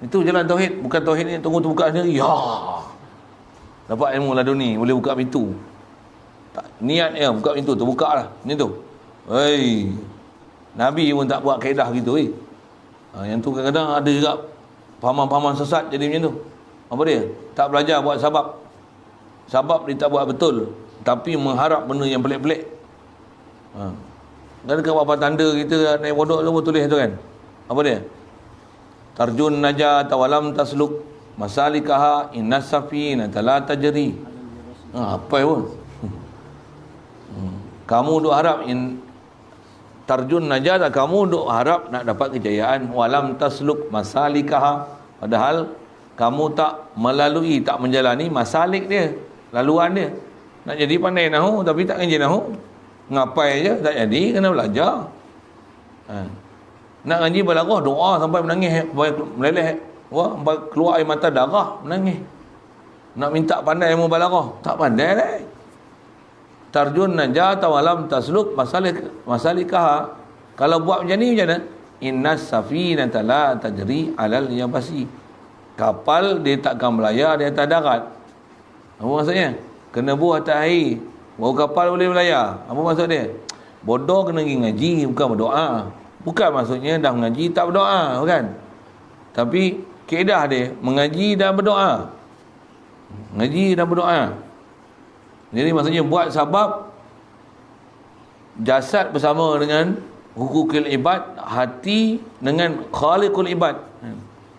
Itu jalan tauhid. Bukan tauhid ni tunggu tu buka sendiri. Ya. Dapat ilmu laduni, boleh buka pintu. Tak, niat dia buka pintu tu, buka lah. Ni tu. Hei. Nabi pun tak buat kaedah gitu. Yang tu kadang-kadang ada juga pahaman-pahaman sesat jadi macam tu. Apa dia? Tak belajar buat sabab. Sabab dia tak buat betul, tapi mengharap benda yang pelik-pelik. Dan dekat apa tanda kita naik pondok tu tulis tu kan. Apa dia? Tarjun najat walam tasluk masalikaha innas safina la tajri. Apa pun. Kamu duk harap tarjun najat, kamu duk harap nak dapat kejayaan, walam tasluk masalikaha, padahal kamu tak melalui, tak menjalani masalik dia, laluan dia. Nak jadi pandai nahu tapi tak ngaji nahu, ngapai je tak jadi, kena belajar. Nak ngaji balaghah, doa sampai menangis, meleleh, sampai keluar air mata darah, menangis. Nak minta pandai ilmu balaghah, tak pandai dah. Tarjun najat walam tasluk masalikah. Kalau buat macam ni macam mana? Innas safinata la tajri alal yabasi. Kapal dia takkan melayar di atas darat. Apa maksudnya? Kena buah atas air, baru kapal boleh melayar. Apa maksud dia? Bodoh kena pergi ngaji, bukan berdoa. Bukan maksudnya dah mengaji tak berdoa, bukan? Tapi kaedah dia mengaji dan berdoa. Mengaji dan berdoa. Jadi maksudnya buat sabab jasad bersama dengan hukukul ibad, hati dengan khaliqul ibad.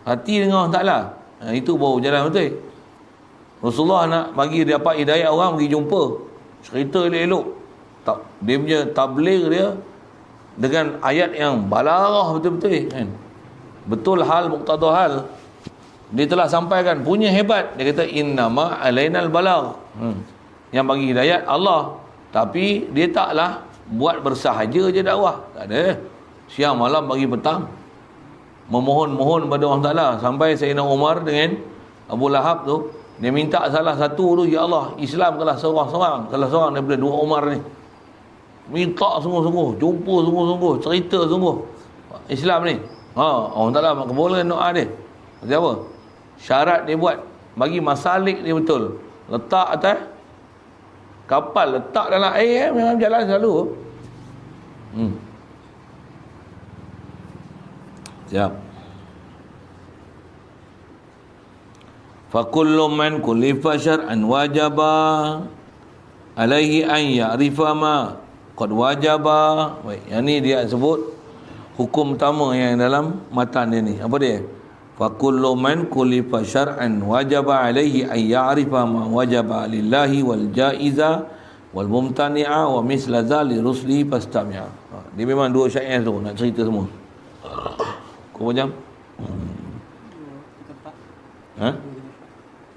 Hati dengan Allah Ta'ala. Itu baru jalan betul. Rasulullah nak bagi dia dapat hidayah orang, pergi jumpa, cerita elok-elok. Dia punya tabligh dia dengan ayat yang balarah betul-betul kan. Betul hal, muqtada hal. Dia telah sampaikan, punya hebat. Dia kata innama alainal balagh. Yang bagi hidayat Allah, tapi dia taklah buat bersahaja je dakwah. Tak ada. Siang malam bagi petang memohon-mohon pada Allah Ta'ala. Sampai Sayyidina Umar dengan Abu Lahab tu, dia minta salah satu tu, ya Allah, Islamkanlah seorang-seorang, salah seorang daripada dua Umar ni. Minta sungguh-sungguh, jumpa sungguh-sungguh, cerita sungguh Islam ni. Allah Ta'ala kabulkan doa dia. Macam apa? Syarat dia buat, bagi masalik dia betul. Letak atas kapal, letak dalam air, memang jalan selalu. Siap. Fakullu man kullifa syar'an wajaba alaihi an ya'rifa ma qad wajaba. Baik, yang ni dia sebut hukum pertama yang dalam matan dia ni. Apa dia? Fakullu man kullifa syar'an wajaba alaihi an ya'rifa ma wajaba lillahi wal jaiza wal mumtani'a wa misla zali rusli fastami'a. Dia memang dua syair tu nak cerita semua. Kau jam?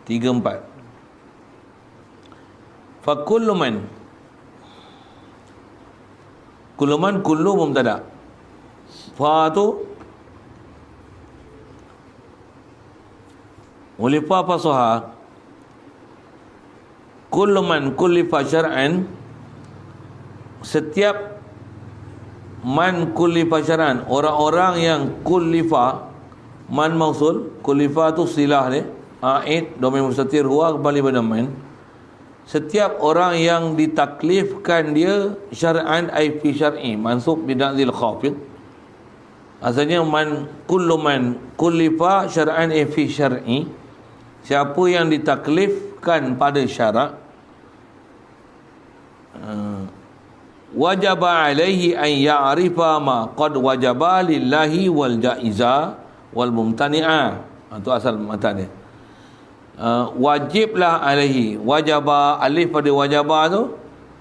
3-4. Fakullu man. Kullu man, kullu mubtada. Fa tu ulifa fasaha. Kullu man kullifa syar'an, setiap man kullifa syar'an, orang-orang yang kullifa, man mausul, kullifa tu silah dia, aid domain mustatir huwa kembali pada man. Setiap orang yang ditaklifkan dia syar'an ay fi syar'i, mansub bid'il khafid. Asalnya man kullu man kullifa syar'an ay fi syar'i, siapa yang ditaklifkan pada syarak, wajaba alaihi an ya'rifa ma qad wajaba lillahi wal jaiza wal mumtani'a. Itu asal mata dia. Wajiblah alaihi, wajaba, alif pada wajaba tu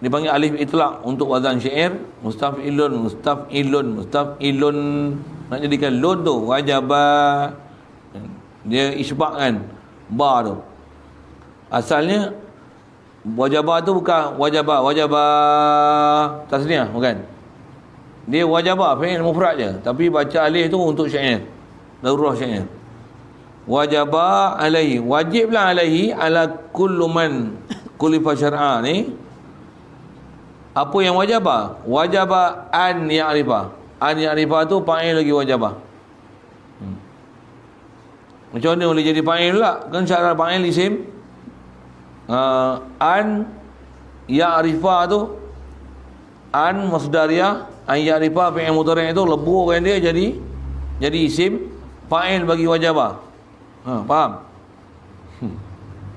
dipanggil alif itlaq untuk wazan syair. Mustaf'ilun, mustaf'ilun, mustaf'ilun, nak jadikan lun tu wajaba, dia isbaq kan ba tu. Asalnya wajaba tu bukan wajaba tasniah, bukan. Dia wajaba fi'il mufrad je, tapi baca alif tu untuk syair, darurah syair. Wajaba alaihi, wajiblah alaihi, ala kullu man kulifa syar'a ni. Apa yang wajaba? Wajaba an ya'rifa. An ya'rifa tu fa'il lagi wajaba. Macam mana boleh jadi fa'il pula? Kan syarat fa'il isim. An ya'rifa tu, an masdariyah, an ya'rifa fi'il mudhari' itu leburkan dia jadi isim fa'il bagi wajaba. Faham?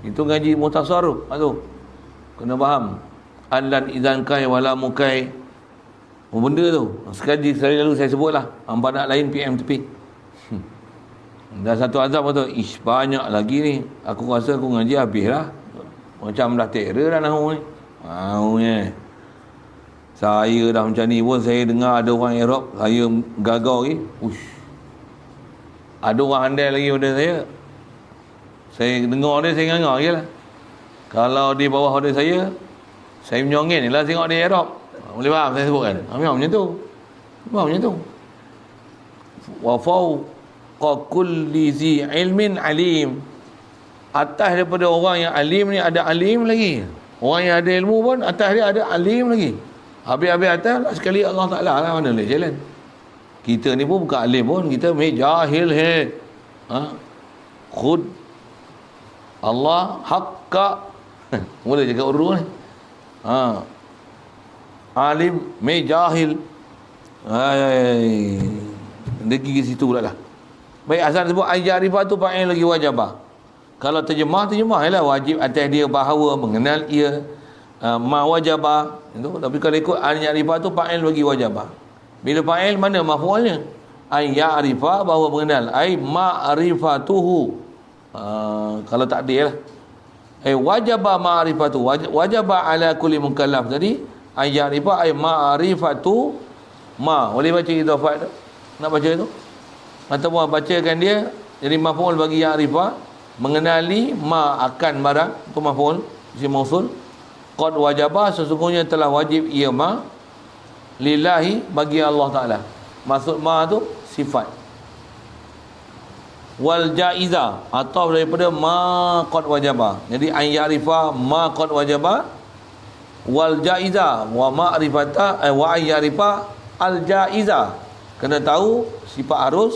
Itu ngaji mutasar tu. Kena faham. An-lan idzan kai wala mukai. Benda tu. Sekali lalu saya sebutlah. Hangpa nak lain PM tepi. Dah satu azab tu. Ish, banyak lagi ni. Aku rasa aku ngaji habis lah. Macam dah terror dah nahu ni. Maunya. Saya dah macam ni pun saya dengar ada orang Arab, saya gagau lagi. Ush. Ada orang handal lagi pada saya. Saya dengar dia, saya ngangak je lah. Kalau di bawah pada saya menyongin je lah tengok dia Arab. Boleh faham saya sebut kan? Macam tu. Macam tu. Wa fawqa kulli zi ilmin alim. Atas daripada orang yang alim ni ada alim lagi. Orang yang ada ilmu pun atas dia ada alim lagi. Habis-habis atas lah sekali Allah Ta'ala lah, mana boleh jalan. Kita ni pun bukan alim pun, kita jahil he. Khud Allah haqqa. Boleh cakap urdu ni. Alim jahil. Degi ke situ pula lah. Baik, asal sebut ayarifah tu fa'il lagi wajabah. Kalau terjemah ialah wajib atas dia bahawa mengenal ia ma wajabah itu. Tapi kalau ikut ayarifah tu fa'il bagi wajabah. Bila fa'il mana maf'ulnya? Ay ya'rifa, bahawa mengenal. Ay ma'rifatuhu. Kalau takdir lah. Ay wajaba ma'rifatu. Wajaba ala kulli mukallaf. Jadi ay ya'rifa ay ma'rifatu ma. Boleh baca idhafat tu? Nak baca tu? Ataupun bacakan dia jadi maf'ul bagi ya'rifa, mengenali ma akan barang, itu maf'ul isim mausul. Qad wajaba, sesungguhnya telah wajib ia ma lillahi, bagi Allah Ta'ala. Maksud ma tu sifat. Wal jaiza, atau daripada ma qad wajaba. Jadi an ya'rifa ma qad wajaba, wal jaiza wa ma'rifata wa an ya'rifa al jaiza, kena tahu sifat harus.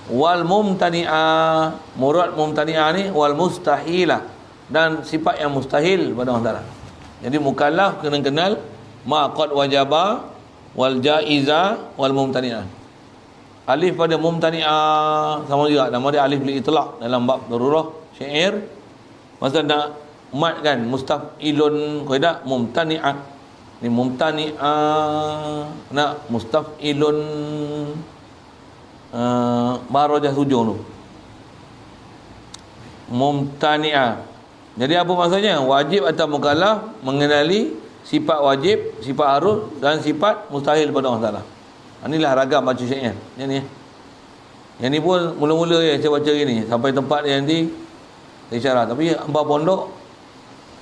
Wal mumtani'a, murad mumtani'a ni wal mustahilah, dan sifat yang mustahil pada Allah Ta'ala. Jadi mukallaf kena kenal ma qad wajaba, wal jaiza, wal mumtani'ah. Alif pada mumtani'ah sama juga, nama dia alif li itlaq dalam bab darurah syair. Masa nak mat kan mustaf'ilun, kaidah mumtani'ah. Ni mumtani'ah, nak mustaf'ilun barajah hujung tu. Mumtani'ah. Jadi apa maksudnya? Wajib atau mukallaf mengenali sifat wajib, sifat harus dan sifat mustahil pada Allah Ta'ala. Inilah ragam baca syair. Yang ni pun mula-mula saya baca ni sampai tempat dia nanti saya syarah. Tapi hangpa pondok,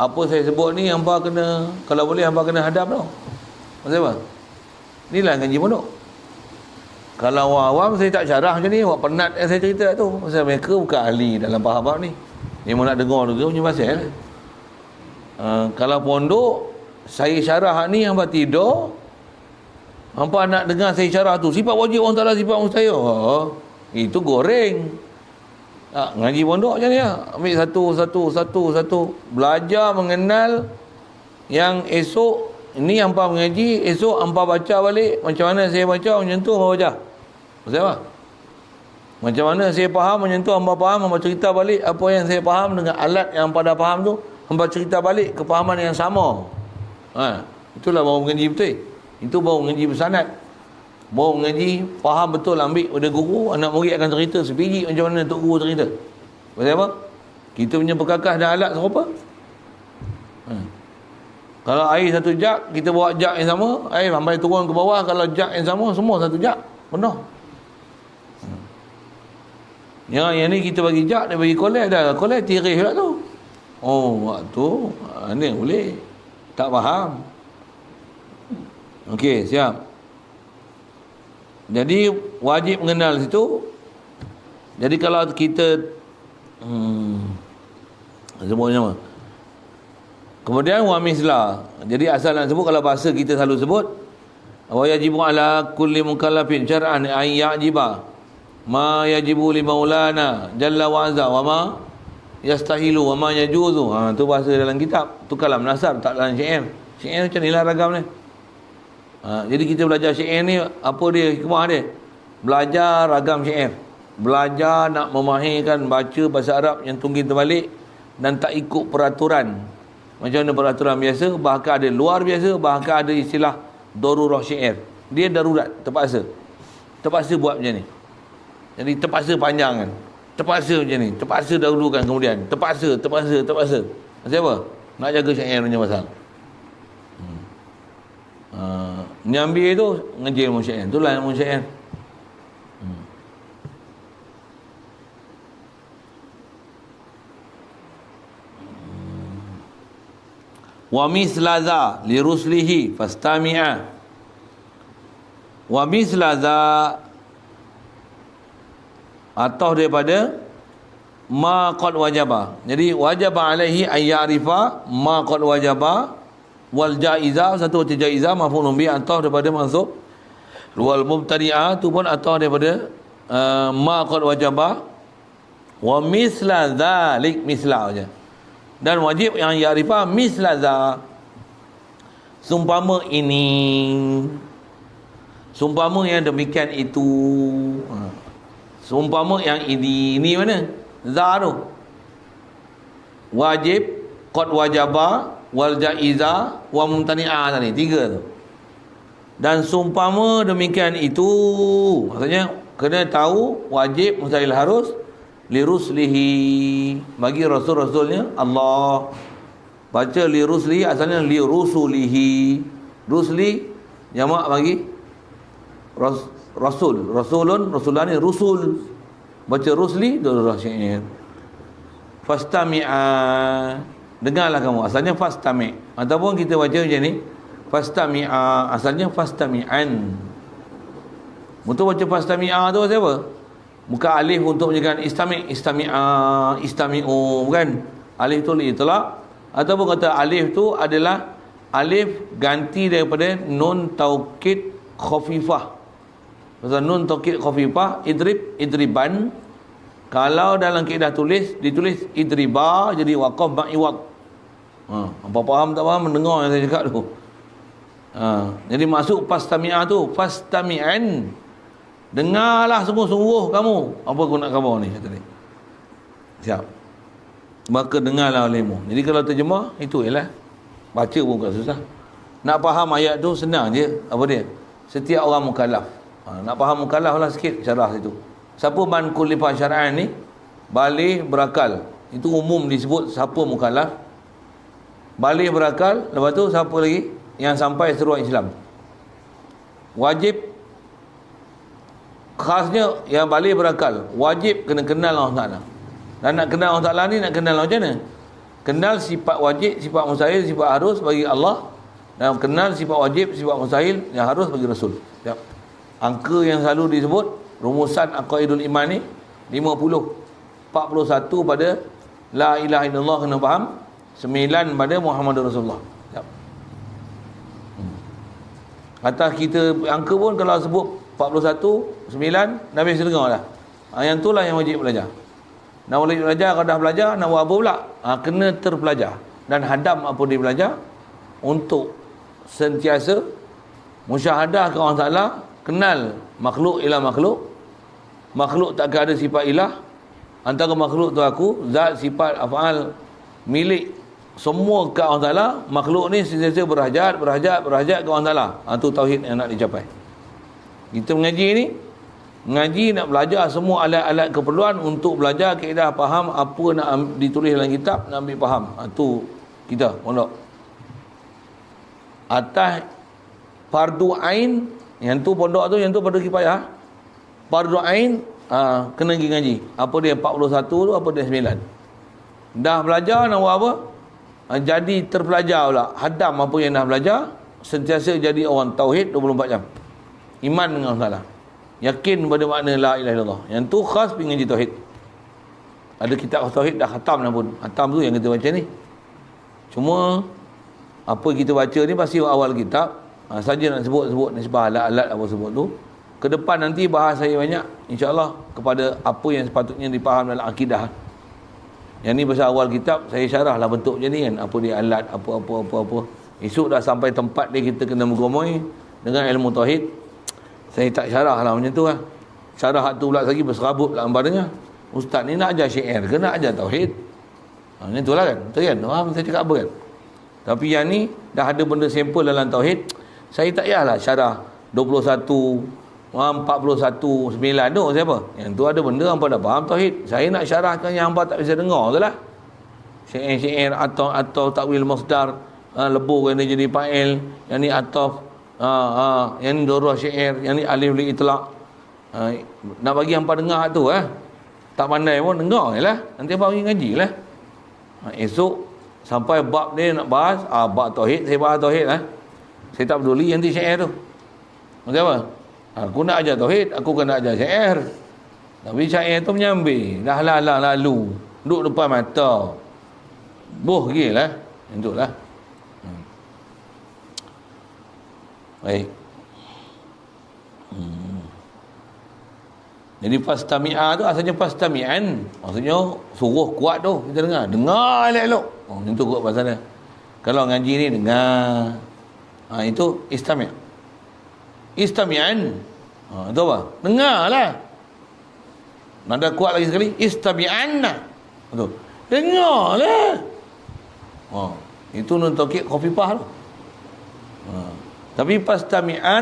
apa saya sebut ni hangpa kena, kalau boleh hangpa kena hadap tau. Maksud apa? Inilah ngaji pondok. Kalau orang awam saya tak syarah macam ni, awak penat saya cerita tu. Pasal mereka bukan ahli dalam faham ni. Dia mau nak dengar juga punya pasal. Kalau pondok saya syarah ni hangpa tidur, hangpa nak dengar saya syarah tu sifat wajib Allah Ta'ala, sifat mustahil. Itu goreng. Ngaji pondok macam ni lah. Ambil satu. Belajar mengenal yang esok ni hangpa mengaji, esok hangpa baca balik. Macam mana saya baca, macam tu hangpa baca. Maksud apa? Macam mana saya faham, macam tu hangpa faham, hangpa cerita balik apa yang saya faham dengan alat yang hangpa dah faham tu, hangpa cerita balik kefahaman yang sama. Itulah baru mengaji betul. Itu baru mengaji bersanad. Baru mengaji faham betul, ambil pada guru, anak murid akan cerita sebiji macam mana tok guru cerita. Pasal apa? Kita punya perkakas dan alat serupa. Kalau air satu jak, kita bawa jak yang sama, air sampai turun ke bawah. Kalau jak yang sama, semua satu jak, penuh. Yang ni kita bagi jak, dia bagi kolek dah. Kolek tirih pula tu. Oh, waktu ni boleh. Tak faham. Okey, siap. Jadi wajib mengenal situ. Jadi kalau kita sebutnya apa? Kemudian wa misla. Jadi asal nak sebut, kalau bahasa kita selalu sebut wa yajibu ala kulli mukallafin syar'an ay yajiba ma yajibu li maulana jalla wa azza wa ma yastahilu wa ma yajuzu. Tu bahasa dalam kitab, tu kalam nasar, tak dalam syair. Syair macam nilah ragam ni. Jadi kita belajar syair ni, apa dia hikmah dia? Belajar ragam syair, belajar nak memahirkan baca bahasa Arab yang tungging terbalik dan tak ikut peraturan. Macam mana peraturan biasa, bahkan ada luar biasa, bahkan ada istilah darurah syair. Dia darurat, terpaksa buat macam ni. Jadi terpaksa panjang kan, terpaksa macam ni, terpaksa dahulukan, kemudian terpaksa. Maksud apa? Nak jaga syair punya pasal. Ni ambil tu ngaji ilmu syair, itulah ilmu syair. Wa mislaza li ruslihi fastami'a. Wa mislaza atau daripada ma qad wajaba. Jadi wajaba alaihi ay ya'rifa ma qad wajaba wal jaiza, satu jaiza maf'ulun bi, atau daripada mansub. Wal mubtadi'ah tu pun atau daripada ma qad wajaba. Wa misla dzalik, misla aja. Dan wajib yang ya'rifa misla dza, sumpama ini, sumpama yang demikian itu, sumpama yang ini mana? Za tu. Wajib, qad wajaba, wal jaiza, wa mumtani'ah tadi, tiga tu. Dan sumpama demikian itu, maksudnya kena tahu wajib, mustahil, harus li ruslihi, bagi rasul-rasulnya Allah. Baca li ruslihi, asalnya li rusulihi. Rusli jamak bagi rasul, rasulun, rasulani, rusul. Baca rusli, darurah syair. Fastami'a, dengarlah kamu, asalnya fastami', ataupun kita baca macam ni, fastami'a, asalnya fastami'an. Untuk baca fastami'a tu siapa? Bukan alif untuk menjadikan istami'a, istami'u, bukan. Alif tu li itlaq, ataupun kata alif tu adalah alif ganti daripada nun taukid khafifah. Pasal nun taukid khafifah, idriban. Kalau dalam kaedah tulis ditulis idriba, jadi waqaf ma'iwad. Apa faham tak faham mendengar yang saya cakap tu. Jadi masuk fastami'a tu, fastami'an. Dengarlah sungguh-sungguh kamu. Apa aku nak khabar ni kata dia. Siap. Maka dengarlah olehmu. Jadi kalau terjemah itu ialah baca pun bukan susah. Nak faham ayat tu senang je. Apa dia? Setiap orang mukallaf. Nak faham mukallaf lah sikit syarah situ. Siapa man kullifa syar'an ni? Baligh berakal. Itu umum disebut siapa mukallaf. Baligh berakal, lepas tu siapa lagi? Yang sampai seruan Islam. Wajib, khasnya yang baligh berakal, wajib kena kenal Allah Ta'ala. Dan nak kenal Allah Ta'ala ni, nak kenal macam mana? Kenal sifat wajib, sifat mustahil, sifat harus bagi Allah, dan kenal sifat wajib, sifat mustahil yang harus bagi Rasul. Siap. Angka yang selalu disebut rumusan aqaidul iman ni 50. 41 pada la ilaha illallah kena faham, 9 pada Muhammadur Rasulullah. Siap. Atas kita angka pun kalau sebut 41, 9, Nabi sedengar dah. Yang itulah yang wajib belajar. Nak wajib belajar, kalau dah belajar, nak buat apa pula? Kena terpelajar. Dan hadam apa dia belajar untuk sentiasa musyahadah ke Allah Ta'ala, kenal makhluk ilah makhluk. Makhluk takkan ada sifat ilah. Antara makhluk tu aku, zat, sifat, af'al, milik, semua ke Allah Ta'ala. Makhluk ni sentiasa berhajat ke Allah Ta'ala. Itu tauhid yang nak dicapai. Kita mengaji ni, mengaji nak belajar semua alat-alat keperluan untuk belajar kaedah faham apa nak ditulis dalam kitab, nak ambil faham. Itu kita pondok. Atas fardu ain, yang tu pondok tu, yang tu fardu kifayah. Fardu ain kena pergi ngaji. Apa dia 41 tu, apa dia 9. Dah belajar nak buat apa? Jadi terpelajar pula. Hadam apa yang dah belajar, sentiasa jadi orang tauhid 24 jam. Iman dengan Allah. Yakin pada makna la ilaha illallah. Yang tu khas pergi ngaji tauhid. Ada kitab tauhid dah khatam dah pun. Khatam tu yang kita baca ni. Cuma apa kita baca ni pasti awal kitab. Saja nak sebut nisbah alat-alat apa sebut tu. Ke depan nanti bahas saya banyak insya-Allah kepada apa yang sepatutnya dipaham dalam akidah. Yang ni pasal awal kitab saya syarahlah bentuk macam ni kan. Apa dia alat, apa. Esok dah sampai tempat dia kita kena menggomoi dengan ilmu tauhid. Saya tak syarah lah macam tu lah. Syarah tu pula lagi berserabut lah hamba dengar. Ustaz ni nak ajar syair ke nak ajar tauhid? Macam tu lah kan. Betul kan? Saya cakap apa kan? Tapi yang ni dah ada benda sampel dalam tauhid. Saya tak payahlah syarah 21, 41, 9 tu siapa? Yang tu ada benda hampa dah faham tauhid. Saya nak syarahkan yang hampa tak bisa dengar tu lah. Syair atau takwil masdar, lebur kena jadi fa'il, yang ni ataf, yang ni dorah syair, yang ni alif li itlaq. Nak bagi hampa dengar tu tak pandai pun dengar je lah. Nanti hampa pergi ngaji lah. Esok sampai bab dia nak bahas, bab tauhid, saya bahas tauhid lah. Saya tak peduli nanti syair tu. Macam apa? Aku nak ajar tauhid, aku kena ajar syair. Tapi syair tu menyambil. Dah lalu. Duduk depan mata. Boh gil lah. Macam tu lah. Baik. Jadi pastami'a tu asalnya pastami'an. Maksudnya suruh kuat tu. Kita dengar. Dengar elok-elok. Macam tu kot pasal dia. Kalau ngaji ni dengar. Itu istami'. Istami'an. Itu apa? Dengar lah. Nada kuat lagi sekali. Istami'anna. Itu. Dengar lah. Itu nun taukid khafifah tu. Tapi pastami'a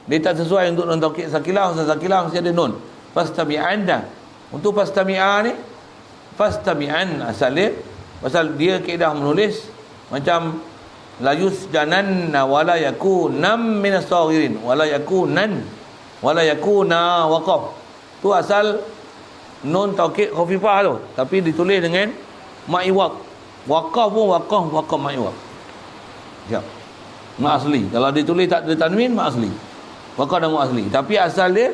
dia tak sesuai untuk nun taukid sakilah. Sakilah mesti ada nun. Pastami'anna. Untuk pastami'a ni, pastami'an asal dia. Pasal dia kaedah menulis macam la yusjananna wala yakunam minas saghirin wala yakuna waqaf. Tu asal nun taukid khafifah tu, tapi ditulis dengan ma'iwaq. Waqaf pun waqaf ma'iwaq. Siap. Mak asli. Kalau ditulis tak ada tanwin, mak asli. Waqaf dan mak asli. Tapi asal dia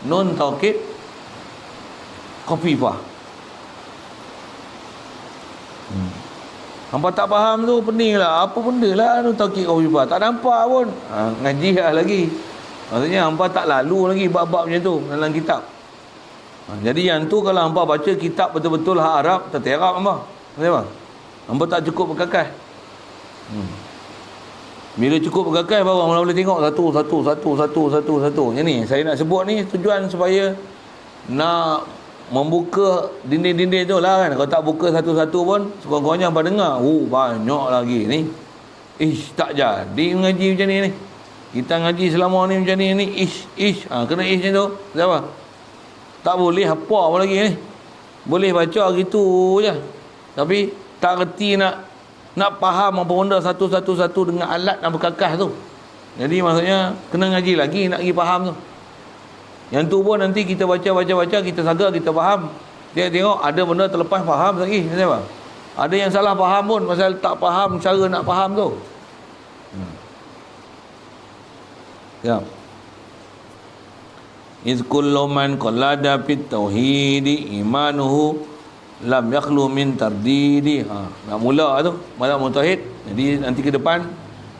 nun taukid khafifah. Hampa tak faham tu pening lah. Apa benda lah tu taukid khafifah. Tak nampak pun. Ngaji lah lagi. Maksudnya hampa tak lalu lagi bab-bab macam tu dalam kitab. Jadi yang tu kalau hampa baca kitab betul-betul hak Arab, terterap hampa. Kenapa? Hampa tak cukup berkakas. Bila cukup berkakas baru hampa boleh tengok satu. Yang ni saya nak sebut ni tujuan supaya nak membuka dinding-dinding tu lah kan. Kalau tak buka satu-satu pun sekurang-kurangnya hampa dengar. Banyak lagi ni. Tak jadi mengaji macam ni. Kita ngaji selama ni macam ni. Kena macam tu. Kenapa? Tak boleh apa pun lagi ni. Boleh baca gitu je. Tapi tak reti nak faham apa benda satu-satu dengan alat dan berkakas tu. Jadi maksudnya kena ngaji lagi nak pergi faham tu. Yang tu pun nanti kita baca, kita sadar, kita faham. Dia tengok ada benda terlepas faham lagi. Kenapa? Ada yang salah faham pun pasal tak faham cara nak faham tu. Ya. Iz kullu man qallada fit tauhidi imanuhu lam yakhlu min tardidi. Nak mula tu malam tauhid. Jadi nanti ke depan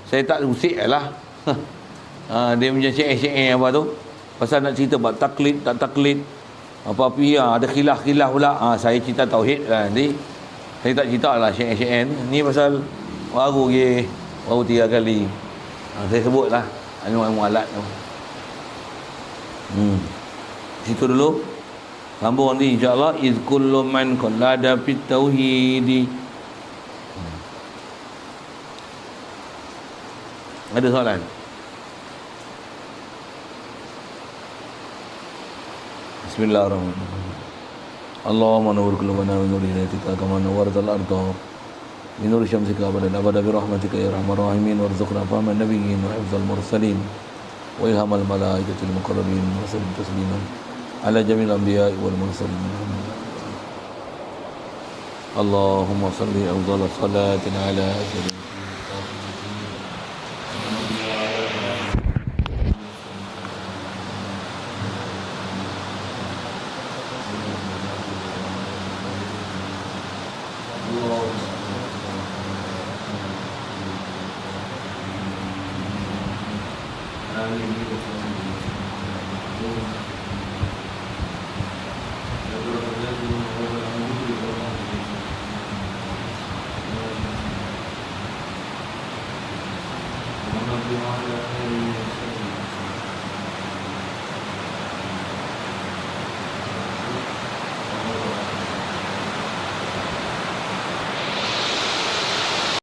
saya tak usik lah. Dia macam syair-syair apa tu. Pasal nak cerita bab taklid, tak taklid. Apa-apa ada khilaf pula. Saya cerita tauhid lah nanti. Saya tak cerita lah syair-syair ni. Ni pasal baru 3 kali. Saya sebut lah ilmu alat tu. Situ dulu. Sambung nanti insya-Allah. Iz kullu man qallada fit tauhidi. Ada soalan? Bismillahirrahmanirrahim. Allahumma nawwir qulubana bi nuri hidayatika kama nawwartal ardha بنور شمسك أبدا أبدا برحمتك يا أرحم الراحمين وارزقنا فهم النبيين وحفظ المرسلين وإلهام الملائكة المقربين وسلم تسليما على جميع الأنبياء والمرسلين. اللهم صل أفضل صلاة على سيدنا